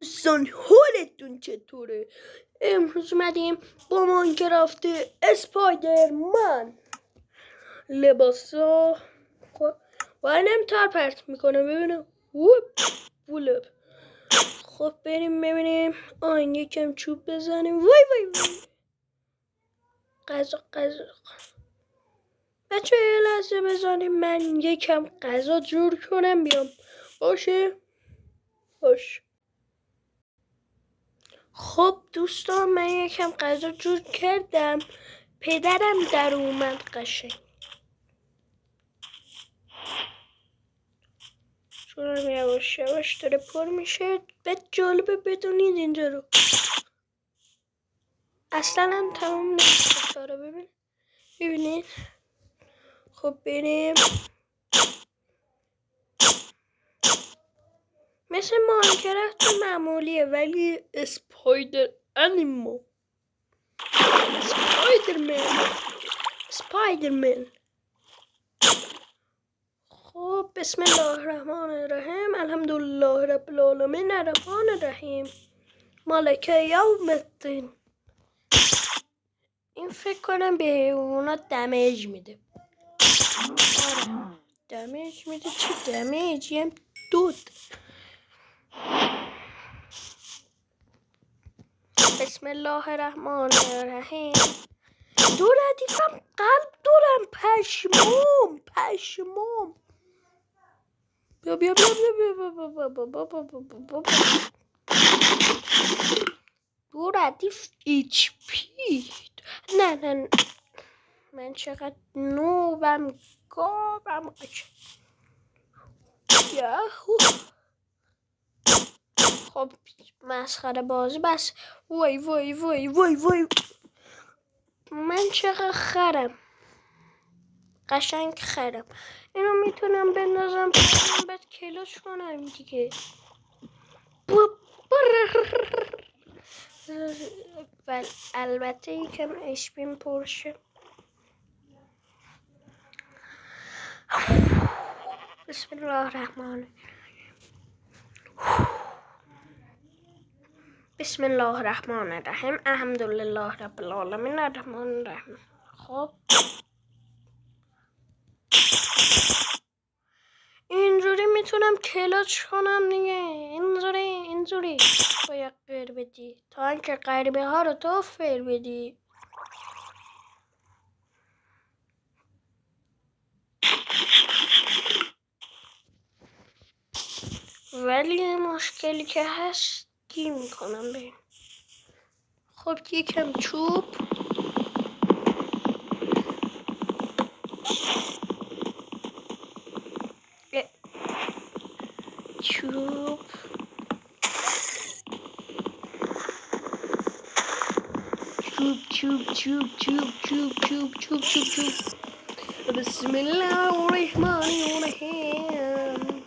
دوستان حالتون چطوره؟ امروز اومدیم با ماینکرافت اسپایدرمن لباسا وانم تر پرت میکنه ببینم بولب. خب بریم ببینیم. یکم چوب بزنیم. وای غذا بچه یه لحظه بزنیم من یکم غذا جور کنم بیام. باشه خب دوستان من یکم غذا جور کردم. پدرم در اومد قشنگ چون یواش یواش داره پر میشه. بعد جالبه بدونید اینجا رو اصلا هم تمام نمیشه کارا. ببینید. خب بریم مثل ماینکرافت معمولیه ولی اسپایدرمن. خب بسم الله الرحمن الرحیم الحمدلله رب العالمین الرحمن الرحیم مالک یوم الدین. این فکر کنم به اونا دمیج میده. دمیج میده. چه دمیجی هم دود. بسم الله الرحمن الرحیم. دو ردیفم قلب دارم. پشمام. بیا دو ردیف ایچ پی. نه من چقدر نوبم گاوم. یاهو. خب مسخره بازی بس. وای من چقدر خرم. قشنگ خرم. اینو میتونم بندازم بعد کلاش کنم دیگه. البته یکم اشپیم پرشه. بسم الله الرحمن بسم الله الرحمن الرحیم الحمدلله رب العالمین الرحمن الرحیم. خب اینجوری میتونم کلاچ کنم دیگه. اینجوری باید فیر بدی تا اینکه غریبه ها رو تو فیر بدی. ولی مشکلی که هست گی میکنم بریم. خب یکم چوب. چوب. بسم الله الرحمن الرحیم.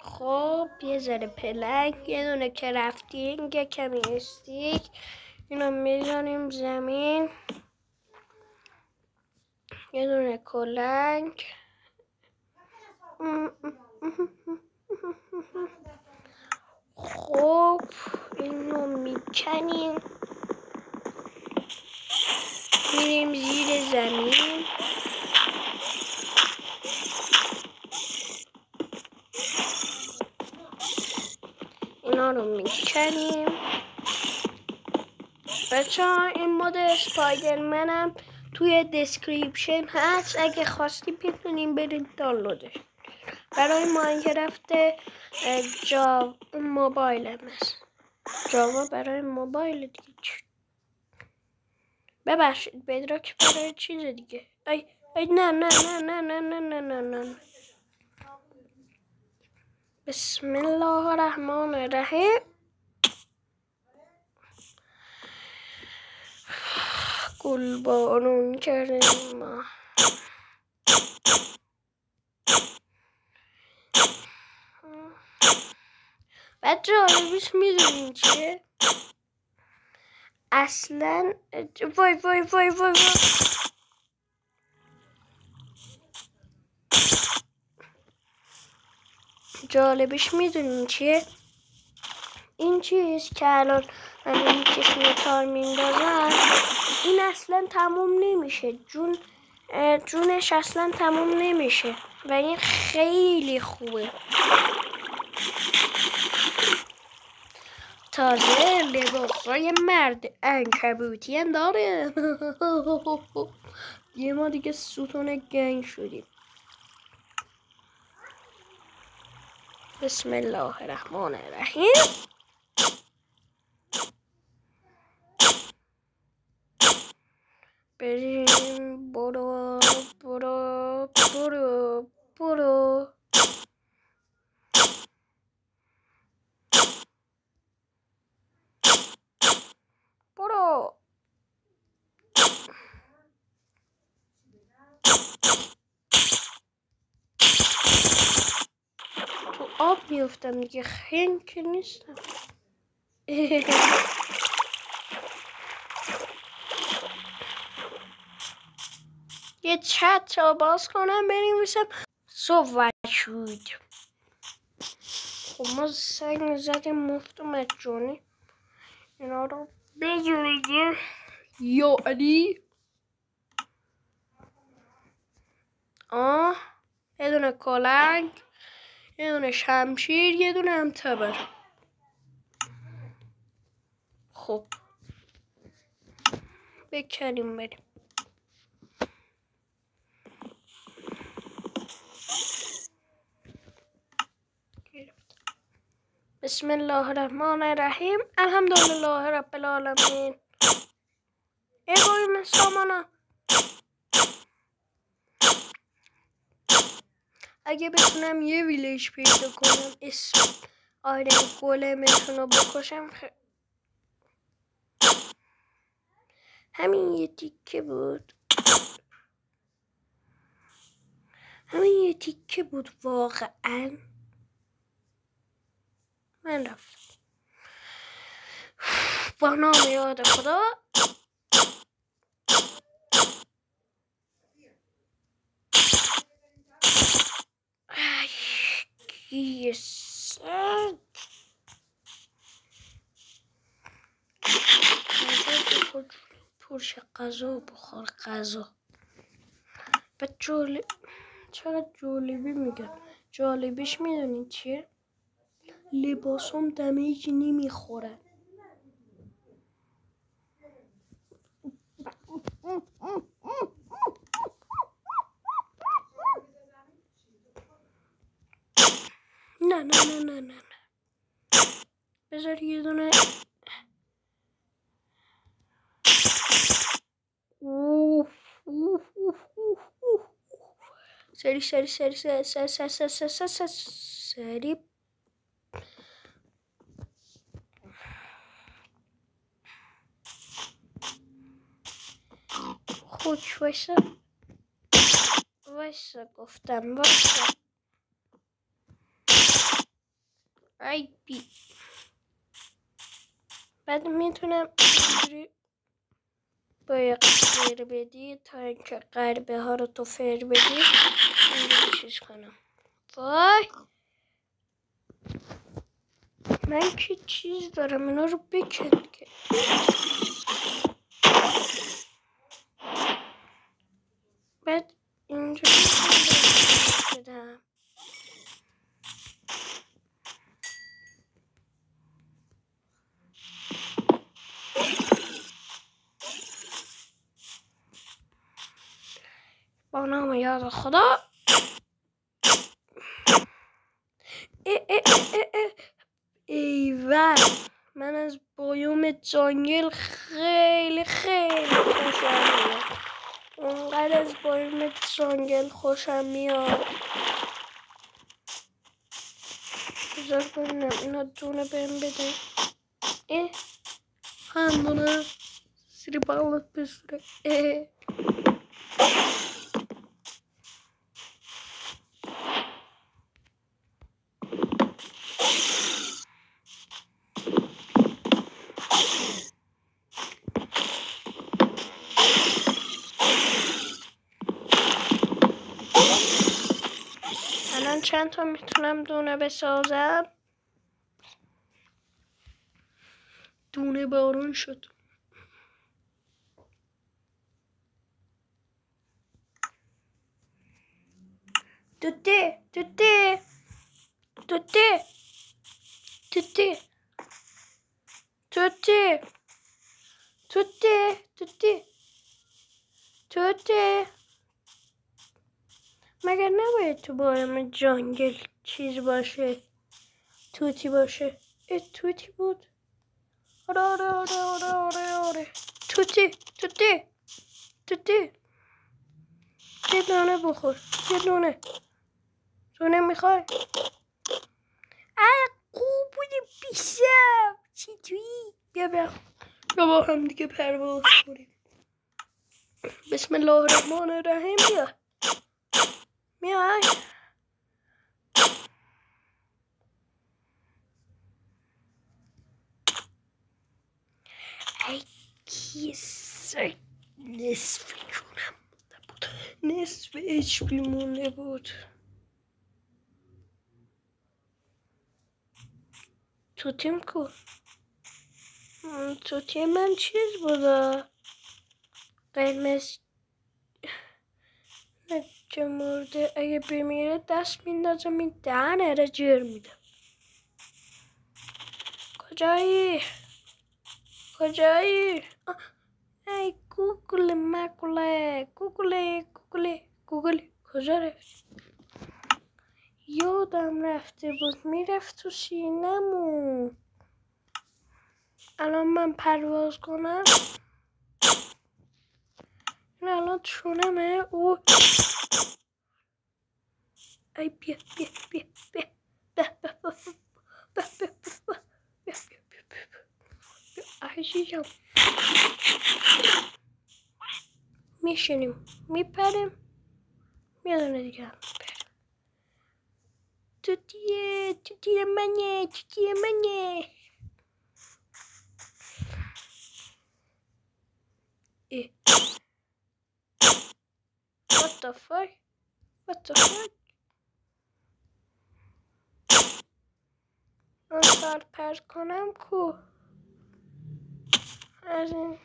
خب یه ذره پلنگ، یه دونه کرافتینگ، یه کمی استیک. اینو میزنیم زمین. یه دونه کلنگ. خب اینو میکنیم میریم زیر زمین. اینا رو میکنیم. بچه ها این مود اسپایدرمنم توی دسکریپشن هست. اگه خواستی بتونیم برید دانلودش. برای ماینکرافت موبایل هم هست. جاوا برای موبایل دیگه. ببخشید بدراک برای چیز دیگه. ای نه. بسم الله الرحمن الرحیم. گل بارون کردیم ما. بعد جالبیش میدونین چیه؟ اصلا وای جالبش میدونین چیه؟ این چیز که الان من میکشون تار میندازم این اصلا تموم نمیشه، جونش اصلا تموم نمیشه و این خیلی خوبه. تازه لباسای مرد عنکبوتی هم داره. یه ما دیگه ستون گنگ شدیم. بسم الله الرحمن الرحیم. بریم. برو برو برو برو. برو. تو آب میفتم دیگه، خنگ که نیستم. یه چت را باز کنم بنویسم صحبت شد. خب ما سنگ زدیم مفت و مجانی، اینا رو بجوریدیم. یا علی یه دونه کلنگ، یه دونه شمشیر، یه دونه هم تبر. خب بکنیم بریم. بسم الله الرحمن الرحیم. الحمدلله رب العالمین. بایی من سامانا اگه بتونم یه ویلیج پیدا کنم اسم آیرن گولمتون رو بکشم همین یه تیکه بود. همین یه تیکه بود واقعا. من رفتم با نام یاد خدا. یه سگ پرش غذا بخور غذا. بعد چقدر جالبی میگن. جالبیش میدونید چیه؟ لباسام دمیج نمیخورن. نه نه نه نه نه بذار یه دونه سری سری سری سری سری سری سری سری سری. خوش وایسا وایسا گفتم وایسا. ای بی بعد میتونم اینجوری باید فر بدی تا اینکه قربه ها رو تو فر بدی اینجوری چیز کنم. وای من که چیز دارم اینا رو بکن که بعد اینجوری بدم. با نام یاد خدا. ایول من از بایوم جنگل خیلی خیلی خوشم میاد. اونقدر از بایوم جنگل خوشم میاد. بذار ببینم اینا دونه بهم بده. همونه سری بالت بسره. الان چند تا میتونم دونه بسازم؟ دونه بارون شد. توتی توتی توتی توتی توتی توتی توتی توتی. مگر نباید تو بارم جنگل چیز باشه؟ توتی باشه. توتی بود. آره آره آره آره آره آره. توتی توتی توتی. یه دونه بخور. یه دونه. دونه میخوای؟ خوب بوده پیشم. چی تویی؟ بیا با هم دیگه پرواز کنیم. بسم الله الرحمن الرحیم. بیا میای؟ ای کیسه نصفی جونم بود. نصف HP مونده بود. توتیم کو؟ توتی من چیز بوده قرمز نجه مرده. اگه بمیره دست میندازم این دهنه را جر میده. کجایی؟ کجایی؟ ای گوگل مگله گوگل کجا رفت؟ یادم رفته بود میرفت تو سینمون. الان من پرواز کنم این الان چونمه. او ای بیا عزیزم. میشینیم میپریم میادونه دیگه هم میپریم. توتی منه. What the fuck? من پر کنم کو؟ از این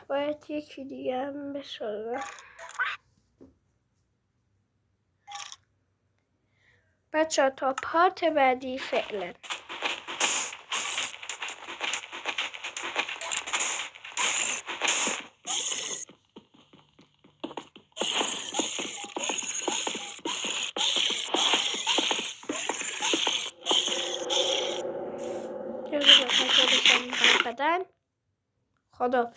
باید یکی دیگه هم بسازم. بچه تا پارت بعدی فعلا. بدن خداحافظ.